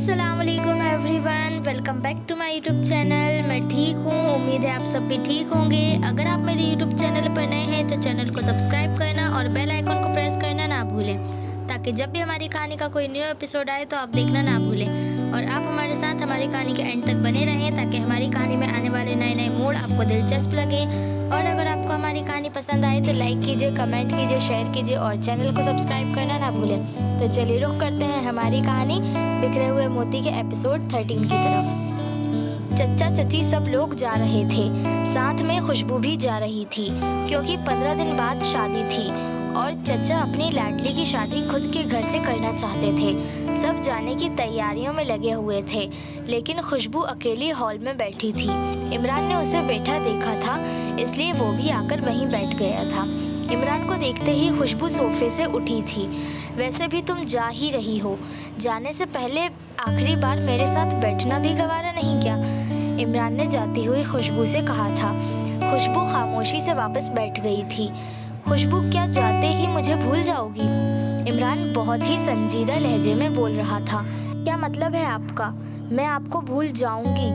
अस्सलामुअलैकुम everyone, welcome back to my YouTube channel. मैं ठीक हूँ, उम्मीद है आप सब भी ठीक होंगे। अगर आप मेरे यूट्यूब चैनल पर नए हैं तो चैनल को सब्सक्राइब करना और बेल आइकन को प्रेस करना ना भूलें, ताकि जब भी हमारी कहानी का कोई न्यू एपिसोड आए तो आप देखना ना भूलें। और आप हमारे साथ हमारी कहानी के एंड तक बने रहें, ताकि हमारी कहानी में आने वाले नए नए मोड़ आपको दिलचस्प लगें। और अगर आपको हमारी कहानी पसंद आए तो लाइक कीजिए, कमेंट कीजिए, शेयर कीजिए और चैनल को सब्सक्राइब करना ना भूलें। तो चलिए रुख करते हैं हमारी कहानी बिखरे हुए मोती के एपिसोड 13 की तरफ। चचा चची सब लोग जा रहे थे, साथ में खुशबू भी जा रही थी, क्योंकि 15 दिन बाद शादी थी और चचा अपनी लाडली की शादी खुद के घर से करना चाहते थे। सब जाने की तैयारियों में लगे हुए थे, लेकिन खुशबू अकेली हॉल में बैठी थी। इमरान ने उसे बैठा देखा था, इसलिए वो भी आकर वहीं बैठ गया था। इमरान को देखते ही खुशबू सोफे से उठी थी। वैसे भी तुम जा ही रही हो, जाने से पहले आखिरी बार मेरे साथ बैठना भी गवारा नहीं क्या? इमरान ने जाती हुई खुशबू से कहा था। खुशबू खामोशी से वापस बैठ गई थी। खुशबू, क्या जाते ही मुझे भूल जाओगी? इमरान बहुत ही संजीदा लहजे में बोल रहा था। क्या मतलब है आपका? मैं आपको भूल जाऊंगी?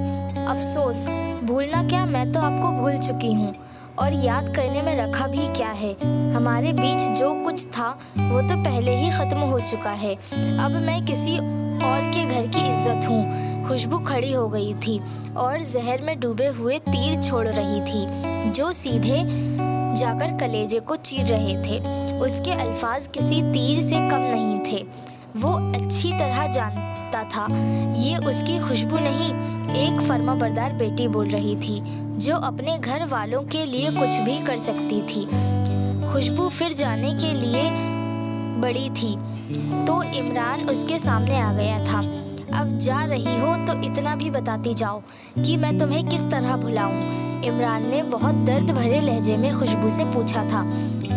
अफसोस, भूलना क्या, मैं तो आपको भूल चुकी हूँ, और याद करने में रखा भी क्या है। हमारे बीच जो कुछ था वो तो पहले ही ख़त्म हो चुका है। अब मैं किसी और के घर की इज्जत हूँ। खुशबू खड़ी हो गई थी और जहर में डूबे हुए तीर छोड़ रही थी, जो सीधे जाकर कलेजे को चीर रहे थे। उसके अल्फाज किसी तीर से कम नहीं थे। वो अच्छी तरह जानता था ये उसकी खुशबू नहीं, एक फर्माबरदार बेटी बोल रही थी, जो अपने घर वालों के लिए कुछ भी कर सकती थी। खुशबू फिर जाने के लिए बड़ी थी तो इमरान उसके सामने आ गया था। अब जा रही हो तो इतना भी बताती जाओ कि मैं तुम्हें किस तरह भुलाऊं? इमरान ने बहुत दर्द भरे लहजे में खुशबू से पूछा था।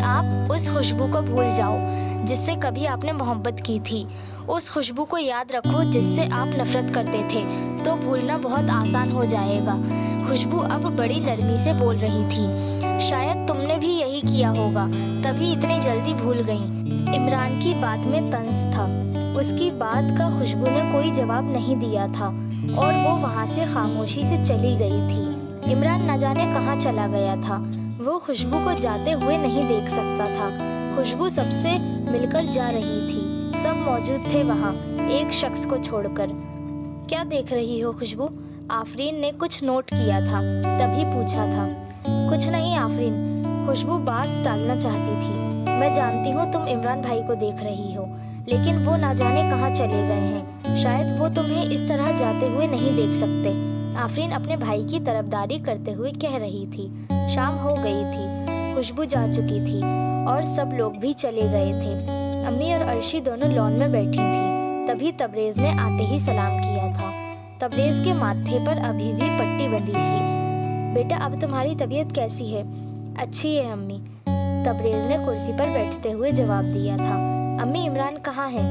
आप उस खुशबू को भूल जाओ जिससे कभी आपने मोहब्बत की थी। उस खुशबू को याद रखो जिससे आप नफरत करते थे, तो भूलना बहुत आसान हो जाएगा। खुशबू अब बड़ी नरमी से बोल रही थी। शायद तुमने भी यही किया होगा, तभी इतनी जल्दी भूल गई। इमरान की बात में तंज था। उसकी बात का खुशबू ने कोई जवाब नहीं दिया था और वो वहाँ से खामोशी से चली गई थी। इमरान न जाने कहाँ चला गया था। वो खुशबू को जाते हुए नहीं देख सकता था। खुशबू सबसे मिलकर जा रही थी। सब मौजूद थे वहाँ, एक शख्स को छोड़कर। क्या देख रही हो खुशबू? आफरीन ने कुछ नोट किया था, तभी पूछा था। कुछ नहीं आफरीन, खुशबू बात टालना चाहती थी। मैं जानती हूँ तुम इमरान भाई को देख रही हो, लेकिन वो ना जाने कहाँ चले गए हैं। शायद वो तुम्हें इस तरह जाते हुए नहीं देख सकते। आफरीन अपने भाई की तरफदारी करते हुए कह रही थी। शाम हो गई थी, खुशबू जा चुकी थी और सब लोग भी चले गए थे। अम्मी और अर्शी दोनों लॉन में बैठी थी। तभी तबरेज ने आते ही सलाम किया था। तबरेज के माथे पर अभी भी पट्टी बंधी थी। बेटा, अब तुम्हारी तबीयत कैसी है? अच्छी है अम्मी, तबरेज ने कुर्सी पर बैठते हुए जवाब दिया था। अम्मी, इमरान कहाँ है?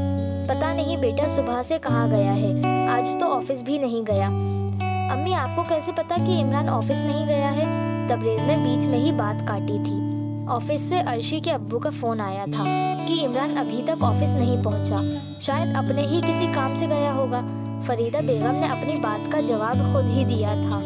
पता नहीं बेटा, सुबह से कहाँ गया है, आज तो ऑफिस भी नहीं गया। अम्मी, आपको कैसे पता कि इमरान ऑफिस नहीं गया है? तबरेज ने बीच में ही बात काटी थी। ऑफिस से अर्शी के अब्बू का फ़ोन आया था कि इमरान अभी तक ऑफिस नहीं पहुंचा, शायद अपने ही किसी काम से गया होगा। फरीदा बेगम ने अपनी बात का जवाब खुद ही दिया था।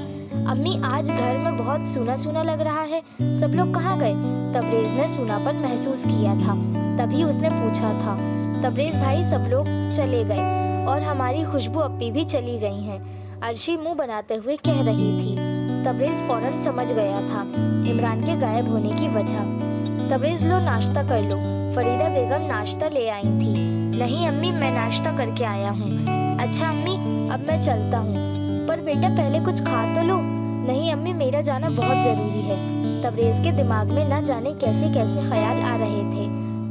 अम्मी, आज घर में बहुत सूना सूना लग रहा है, सब लोग कहाँ गए? तबरेज ने सूनापन महसूस किया था। तभी उसने पूछा था। तबरेज भाई, सब लोग चले गए और हमारी खुशबू अप्पी भी चली गई हैं, अर्शी मुंह बनाते हुए कह रही थी। तबरेज फौरन समझ गया था इमरान के गायब होने की वजह। तबरेज, लो नाश्ता कर लो। फरीदा बेगम नाश्ता ले आई थी। नहीं अम्मी, मैं नाश्ता करके आया हूँ। अच्छा अम्मी, अब मैं चलता हूँ। पर बेटा, पहले कुछ खा तो लो। नहीं अम्मी, मेरा जाना बहुत ज़रूरी है। तबरेज के दिमाग में न जाने कैसे कैसे ख्याल आ रहे थे।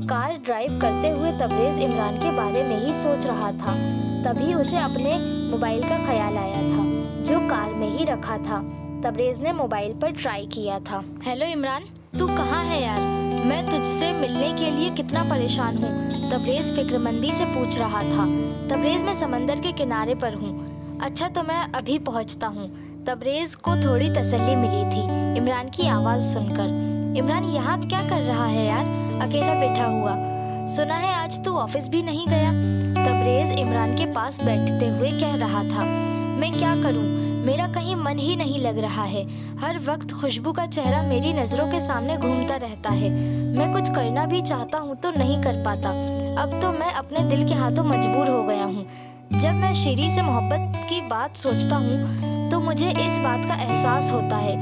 कार ड्राइव करते हुए तबरेज इमरान के बारे में ही सोच रहा था। तभी उसे अपने मोबाइल का ख्याल आया था, जो कार में ही रखा था। तबरेज ने मोबाइल पर ट्राई किया था। हेलो इमरान, तू कहाँ है यार? मैं तुझसे मिलने के लिए कितना परेशान हूँ, तबरेज फिक्रमंदी से पूछ रहा था। तबरेज, मैं समंदर के किनारे पर हूँ। अच्छा, तो मैं अभी पहुँचता हूँ। तबरेज को थोड़ी तसल्ली मिली थी इमरान की आवाज़ सुनकर। इमरान यहाँ क्या कर रहा है यार, अकेला बैठा हुआ? सुना है आज तू ऑफिस भी नहीं गया। तबरेज इमरान के पास बैठते हुए कह रहा था। मैं क्या करूं, मेरा कहीं मन ही नहीं लग रहा है। हर वक्त खुशबू का चेहरा मेरी नज़रों के सामने घूमता रहता है। मैं कुछ करना भी चाहता हूँ तो नहीं कर पाता। अब तो मैं अपने दिल के हाथों मजबूर हो गया हूँ। जब मैं शीरी से मोहब्बत की बात सोचता हूँ तो मुझे इस बात का एहसास होता है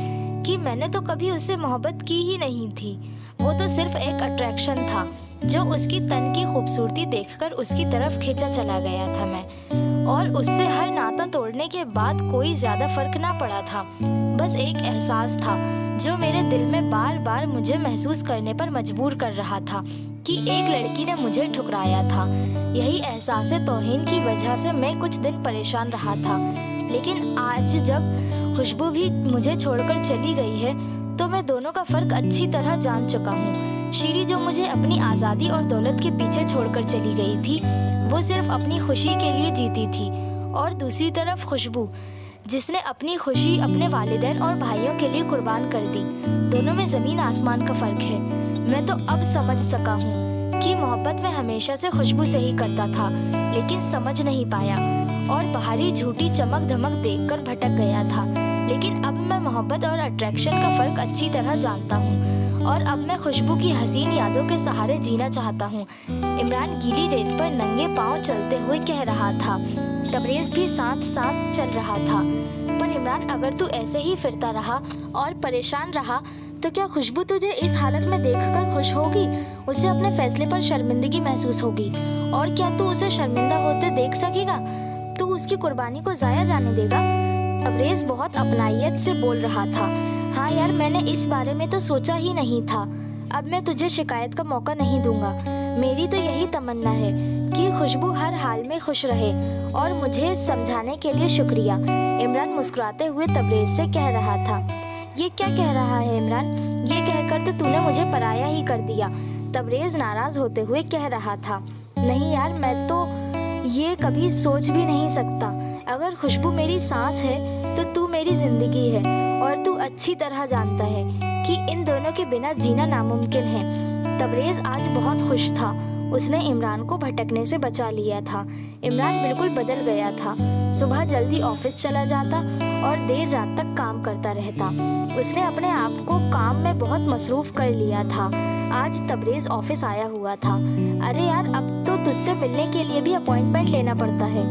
कि मैंने तो कभी उससे मोहब्बत की ही नहीं थी। वो तो सिर्फ एक अट्रैक्शन था जो उसकी तन की खूबसूरती देखकर उसकी तरफ खींचा चला गया था मैं, और उससे हर नाता तोड़ने के बाद कोई ज़्यादा फर्क ना पड़ा था। बस एक एहसास था जो मेरे दिल में बार बार मुझे महसूस करने पर मजबूर कर रहा था कि एक लड़की ने मुझे ठुकराया था। यही एहसास तौहीन की वजह से मैं कुछ दिन परेशान रहा था, लेकिन आज जब खुशबू भी मुझे छोड़कर चली गई है तो मैं दोनों का फ़र्क अच्छी तरह जान चुका हूँ। शीरी जो मुझे अपनी आज़ादी और दौलत के पीछे छोड़कर चली गई थी, वो सिर्फ अपनी खुशी के लिए जीती थी, और दूसरी तरफ खुशबू जिसने अपनी खुशी अपने वालिदैन और भाइयों के लिए कुर्बान कर दी। दोनों में ज़मीन आसमान का फ़र्क है। मैं तो अब समझ सका हूँ कि मोहब्बत में हमेशा से खुशबू से ही करता था, लेकिन समझ नहीं पाया और बाहरी झूठी चमक धमक देखकर भटक गया था। लेकिन अब मैं मोहब्बत और अट्रैक्शन का फ़र्क अच्छी तरह जानता हूँ, और अब मैं खुशबू की हसीन यादों के सहारे जीना चाहता हूँ। इमरान गीली रेत पर नंगे पाँव चलते हुए कह रहा था। तबरेज़ भी साथ साथ चल रहा था। पर इमरान, अगर तू ऐसे ही फिरता रहा और परेशान रहा तो क्या खुशबू तुझे इस हालत में देखकर खुश होगी? उसे अपने फैसले पर शर्मिंदगी महसूस होगी, और क्या तू उसे शर्मिंदा होते देख सकेगा? तू उसकी कुर्बानी को ज़ाया जाने देगा? तबरेज़ बहुत अपनाइयत से बोल रहा था। हाँ यार, मैंने इस बारे में तो सोचा ही नहीं था। अब मैं तुझे शिकायत का मौका नहीं दूंगा। मेरी तो यही तमन्ना है कि खुशबू हर हाल में खुश रहे, और मुझे समझाने के लिए शुक्रिया। इमरान मुस्कुराते हुए तबरेज़ से कह रहा था। ये क्या कह रहा है इमरान? ये कहकर तो तूने मुझे पराया ही कर दिया। तबरेज़ नाराज़ होते हुए कह रहा था। नहीं यार, मैं तो ये कभी सोच भी नहीं सकता। अगर खुशबू मेरी सांस है तो तू मेरी ज़िंदगी है, और तू अच्छी तरह जानता है कि इन दोनों के बिना जीना नामुमकिन है। तबरेज़ आज बहुत खुश था। उसने इमरान को भटकने से बचा लिया था। इमरान बिल्कुल बदल गया था। सुबह जल्दी ऑफिस चला जाता और देर रात तक काम करता रहता। उसने अपने आप को काम में बहुत मसरूफ़ कर लिया था। आज तबरेज़ ऑफिस आया हुआ था। अरे यार, अब तो तुझसे मिलने के लिए भी अपॉइंटमेंट लेना पड़ता है।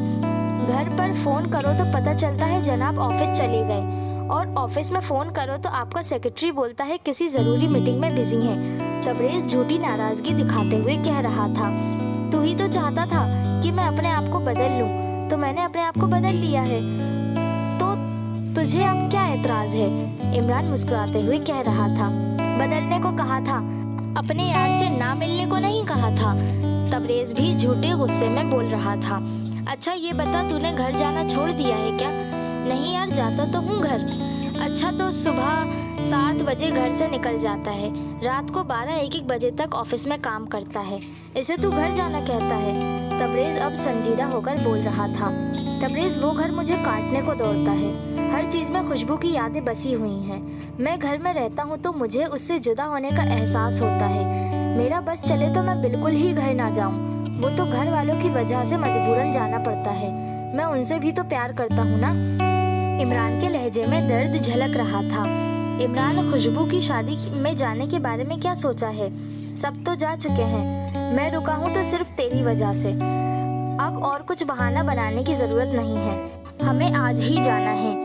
घर पर फ़ोन करो तो पता चलता है जनाब ऑफिस चले गए, और ऑफिस में फ़ोन करो तो आपका सेक्रेटरी बोलता है किसी ज़रूरी मीटिंग में बिजी है। तबरेज़ झूठी नाराज़गी दिखाते हुए कह रहा था। तू ही तो चाहता था कि मैं अपने आप को बदल लूँ, तो मैंने अपने आप को बदल लिया है। तो तुझे अब क्या एतराज़ है? इमरान मुस्कुराते हुए कह रहा था। बदलने को कहा था, अपने यार से ना मिलने को नहीं कहा था। तबरेज़ भी झूठे गुस्से में बोल रहा था। अच्छा ये बता, तूने घर जाना छोड़ दिया है क्या? नहीं यार, जाता तो हूँ घर। अच्छा, तो सुबह 7 बजे घर से निकल जाता है, रात को 12-1 बजे तक ऑफिस में काम करता है, इसे तू घर जाना कहता है? तबरेज़ अब संजीदा होकर बोल रहा था। तबरेज़, वो घर मुझे काटने को दौड़ता है। हर चीज़ में खुशबू की यादें बसी हुई हैं। मैं घर में रहता हूँ तो मुझे उससे जुदा होने का एहसास होता है। मेरा बस चले तो मैं बिल्कुल ही घर ना जाऊँ। वो तो घर वालों की वजह से मजबूरन जाना पड़ता है। मैं उनसे भी तो प्यार करता हूँ ना। इमरान के लहजे में दर्द झलक रहा था। इमरान, खुशबू की शादी में जाने के बारे में क्या सोचा है? सब तो जा चुके हैं। मैं रुका हूँ तो सिर्फ तेरी वजह से। अब और कुछ बहाना बनाने की ज़रूरत नहीं है। हमें आज ही जाना है।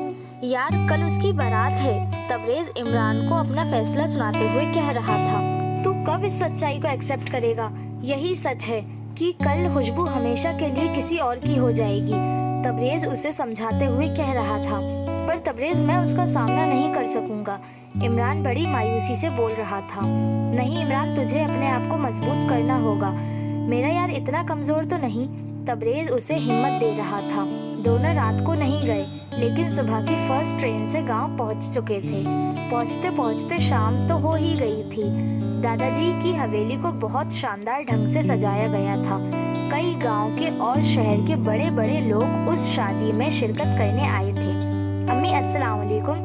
यार, कल उसकी बारात है। तबरेज़ इमरान को अपना फैसला सुनाते हुए कह रहा था। तू कब इस सच्चाई को एक्सेप्ट करेगा? यही सच है कि कल खुशबू हमेशा के लिए किसी और की हो जाएगी। तबरेज़ उसे समझाते हुए कह रहा था। पर तबरेज़, मैं उसका सामना नहीं कर सकूंगा। इमरान बड़ी मायूसी से बोल रहा था। नहीं इमरान, तुझे अपने आप को मजबूत करना होगा। मेरा यार इतना कमज़ोर तो नहीं। तबरेज़ उसे हिम्मत दे रहा था। दोनों रात को नहीं गए, लेकिन सुबह की फर्स्ट ट्रेन से गांव पहुंच चुके थे। पहुंचते पहुंचते शाम तो हो ही गई थी। दादाजी की हवेली को बहुत शानदार ढंग से सजाया गया था। कई गांव के और शहर के बड़े बड़े लोग उस शादी में शिरकत करने आए थे। अम्मी अस्सलाम वालेकुम।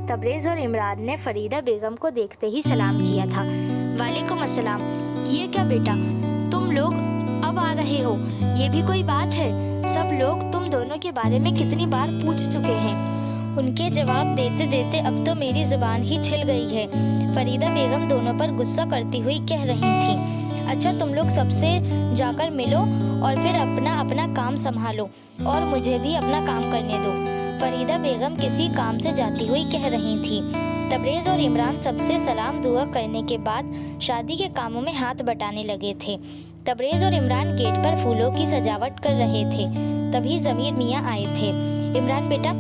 तबरेज़ और इमरान ने फरीदा बेगम को देखते ही सलाम किया था। वालेकुम अस्सलाम। ये क्या बेटा, तुम लोग अब आ रहे हो, ये भी कोई बात है? सब लोग तुम दोनों के बारे में कितनी बार पूछ चुके हैं। उनके जवाब देते देते अब तो मेरी जुबान ही छिल गई है। फरीदा बेगम दोनों पर गुस्सा करती हुई कह रही थी, अच्छा तुम लोग सबसे जाकर मिलो और फिर अपना अपना काम संभालो और मुझे भी अपना काम करने दो। फरीदा बेगम किसी काम से जाती हुई कह रही थी। तबरेज़ और इमरान सबसे सलाम दुआ करने के बाद शादी के कामों में हाथ बटाने लगे थे। तबरेज़ और इमरान गेट पर फूलों की सजावट कर रहे थे। तभी ज़मीर मियाँ आए थे। इमरान बेटा।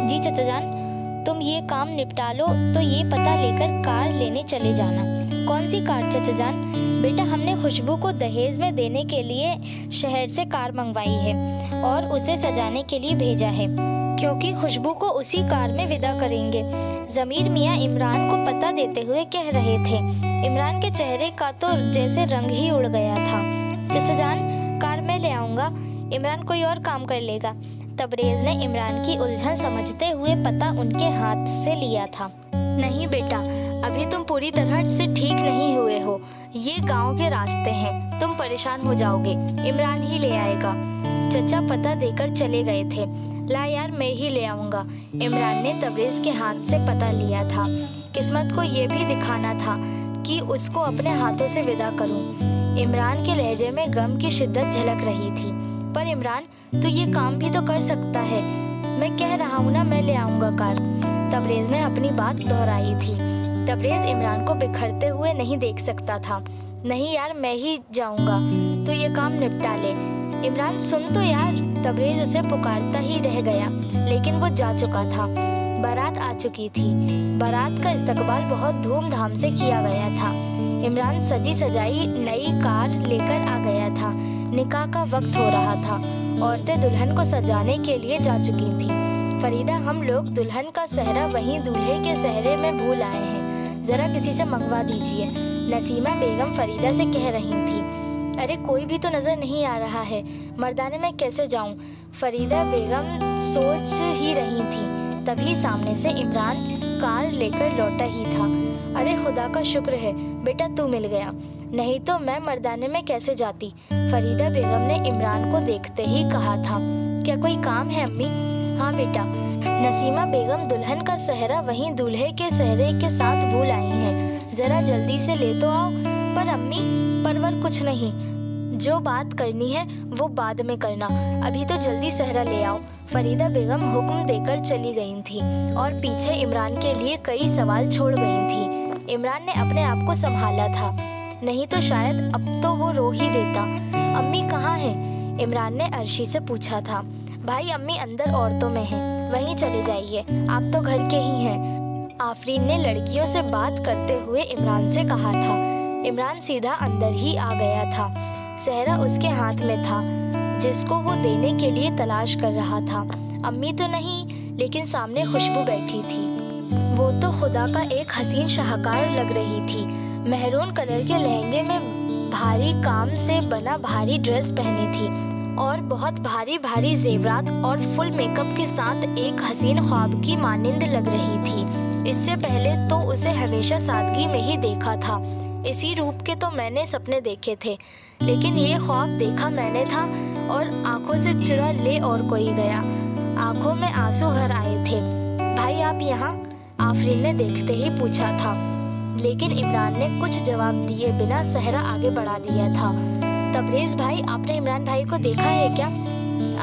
जी चाचा जान। तुम ये काम निपटा लो तो ये पता लेकर कार लेने चले जाना। कौन सी कार चाचा जान? बेटा हमने खुशबू को दहेज में देने के लिए शहर से कार मंगवाई है और उसे सजाने के लिए भेजा है, क्योंकि खुशबू को उसी कार में विदा करेंगे। ज़मीर मियाँ इमरान को पता देते हुए कह रहे थे। इमरान के चेहरे का तो जैसे रंग ही उड़ गया था। चाचा जान कार मैं ले आऊँगा, इमरान कोई और काम कर लेगा। तबरेज़ ने इमरान की उलझन समझते हुए पता उनके हाथ से लिया था। नहीं बेटा, अभी तुम पूरी तरह से ठीक नहीं हुए हो। ये गांव के रास्ते हैं, तुम परेशान हो जाओगे। इमरान ही ले आएगा। चचा पता देकर चले गए थे। ला यार मैं ही ले आऊँगा। इमरान ने तबरेज़ के हाथ से पता लिया था। किस्मत को ये भी दिखाना था कि उसको अपने हाथों से विदा करूँ। इमरान के लहजे में गम की शिद्दत झलक रही थी। पर इमरान तू ये काम भी तो कर सकता है। मैं कह रहा हूँ ना, मैं ले आऊँगा कार। तबरेज़ ने अपनी बात दोहराई थी। तबरेज़ इमरान को बिखरते हुए नहीं देख सकता था। नहीं यार मैं ही जाऊँगा, तो ये काम निपटा ले। इमरान सुन तो यार। तबरेज़ उसे पुकारता ही रह गया, लेकिन वो जा चुका था। बारात आ चुकी थी। बारात का इस्तकबाल बहुत धूमधाम से किया गया था। इमरान सजी सजाई नई कार लेकर आ गया था। निकाह का वक्त हो रहा था। औरतें दुल्हन को सजाने के लिए जा चुकी थी। फरीदा हम लोग दुल्हन का सेहरा वहीं दूल्हे के सेहरे में भूल आए हैं, ज़रा किसी से मंगवा दीजिए। नसीमा बेगम फरीदा से कह रही थी। अरे कोई भी तो नज़र नहीं आ रहा है, मर्दाने में कैसे जाऊं? फरीदा बेगम सोच ही रही थी। तभी सामने से इमरान कार लेकर लौटा ही था। अरे खुदा का शुक्र है बेटा तू मिल गया, नहीं तो मैं मर्दाने में कैसे जाती। फरीदा बेगम ने इमरान को देखते ही कहा था। क्या कोई काम है अम्मी? हाँ बेटा। नसीमा बेगम दुल्हन का सेहरा वहीं दूल्हे के सेहरे के साथ भूल आई हैं, ज़रा जल्दी से ले तो आओ। पर अम्मी परवर कुछ नहीं, जो बात करनी है वो बाद में करना, अभी तो जल्दी सेहरा ले आओ। फरीदा बेगम हुक्म देकर चली गई थी और पीछे इमरान के लिए कई सवाल छोड़ गई थी। इमरान ने अपने आप को संभाला था, नहीं तो शायद अब तो वो रो ही देता। अम्मी कहाँ हैं? इमरान ने अर्शी से पूछा था। भाई अम्मी अंदर औरतों में हैं, वहीं चले जाइए, आप तो घर के ही हैं। आफरीन ने लड़कियों से बात करते हुए इमरान से कहा था। इमरान सीधा अंदर ही आ गया था। सेहरा उसके हाथ में था, जिसको वो देने के लिए तलाश कर रहा था। अम्मी तो नहीं, लेकिन सामने खुशबू बैठी थी। वो तो खुदा का एक हसीन शाहकार लग रही थी। मेहरून कलर के लहंगे में भारी काम से बना भारी ड्रेस पहनी थी और बहुत भारी भारी जेवरात और फुल मेकअप के साथ एक हसीन ख्वाब की मानिंद लग रही थी। इससे पहले तो उसे हमेशा सादगी में ही देखा था। इसी रूप के तो मैंने सपने देखे थे, लेकिन ये ख्वाब देखा मैंने था और आंखों से चुरा ले और कोई गया। आंखों में आंसू भर आए थे। भाई आप यहाँ? आफरीन ने देखते ही पूछा था, लेकिन इमरान ने कुछ जवाब दिए बिना सेहरा आगे बढ़ा दिया था। तबरेज़ भाई आपने इमरान भाई को देखा है क्या?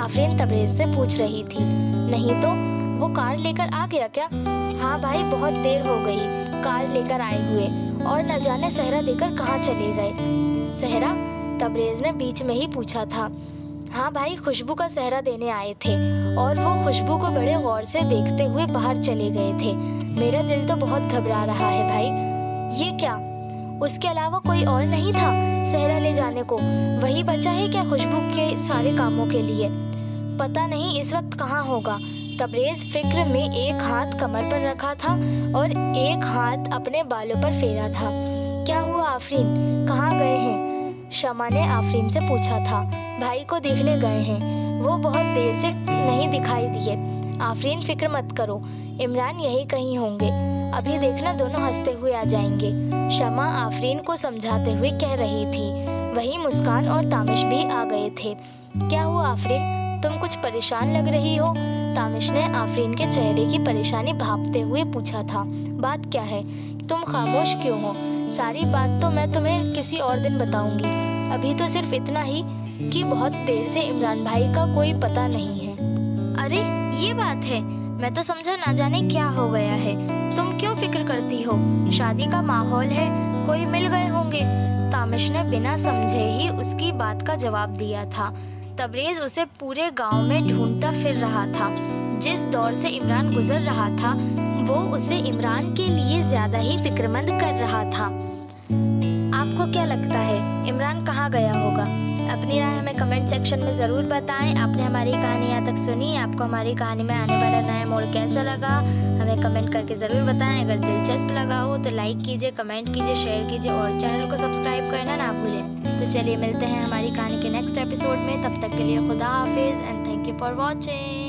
आफरीन तबरेज़ से पूछ रही थी। नहीं तो वो कार लेकर आ गया क्या? हाँ भाई बहुत देर हो गई कार लेकर आए हुए, और न जाने सेहरा देकर कहाँ चले गए। सेहरा? तबरेज़ ने बीच में ही पूछा था। हाँ भाई खुशबू का सेहरा देने आए थे और वो खुशबू को बड़े गौर से देखते हुए बाहर चले गए थे। मेरा दिल तो बहुत घबरा रहा है भाई। ये क्या, उसके अलावा कोई और नहीं था सेहरा ले जाने को? वही बचा है क्या खुशबू के सारे कामों के लिए? पता नहीं इस वक्त कहाँ होगा। तबरेज़ फिक्र में एक हाथ कमर पर रखा था और एक हाथ अपने बालों पर फेरा था। क्या हुआ आफरीन, कहाँ गए हैं? शमा ने आफरीन से पूछा था। भाई को देखने गए हैं, वो बहुत देर से नहीं दिखाई दिए। आफरीन फिक्र मत करो, इमरान यही कहीं होंगे। अभी देखना दोनों हंसते हुए आ जाएंगे, शमा आफरीन को समझाते हुए कह रही थी। वहीं मुस्कान और तामिश भी आ गए थे। क्या हुआ आफरीन, तुम कुछ परेशान लग रही हो? तामिश ने आफरीन के चेहरे की परेशानी भांपते हुए पूछा था। बात क्या है, तुम खामोश क्यों हो? सारी बात तो मैं तुम्हें किसी और दिन बताऊंगी। अभी तो सिर्फ इतना ही कि बहुत देर से इमरान भाई का कोई पता नहीं है। अरे ये बात है, मैं तो समझा ना जाने क्या हो गया है। तुम क्यों फिक्र करती हो? शादी का माहौल है, कोई मिल गए होंगे। तामिश ने बिना समझे ही उसकी बात का जवाब दिया था। तबरेज उसे पूरे गांव में ढूंढता फिर रहा था। जिस दौर से इमरान गुजर रहा था वो उसे इमरान के लिए ज्यादा ही फिक्रमंद कर रहा था। आपको क्या लगता है इमरान कहाँ गया होगा? अपनी राय हमें कमेंट सेक्शन में ज़रूर बताएं। आपने हमारी कहानी यहाँ तक सुनी, आपको हमारी कहानी में आने वाला नया मोड़ कैसा लगा हमें कमेंट करके ज़रूर बताएं। अगर दिलचस्प लगा हो तो लाइक कीजिए, कमेंट कीजिए, शेयर कीजिए और चैनल को सब्सक्राइब करना ना भूलें। तो चलिए मिलते हैं हमारी कहानी के नेक्स्ट एपिसोड में। तब तक के लिए खुदा हाफिज़ and thank you for watching.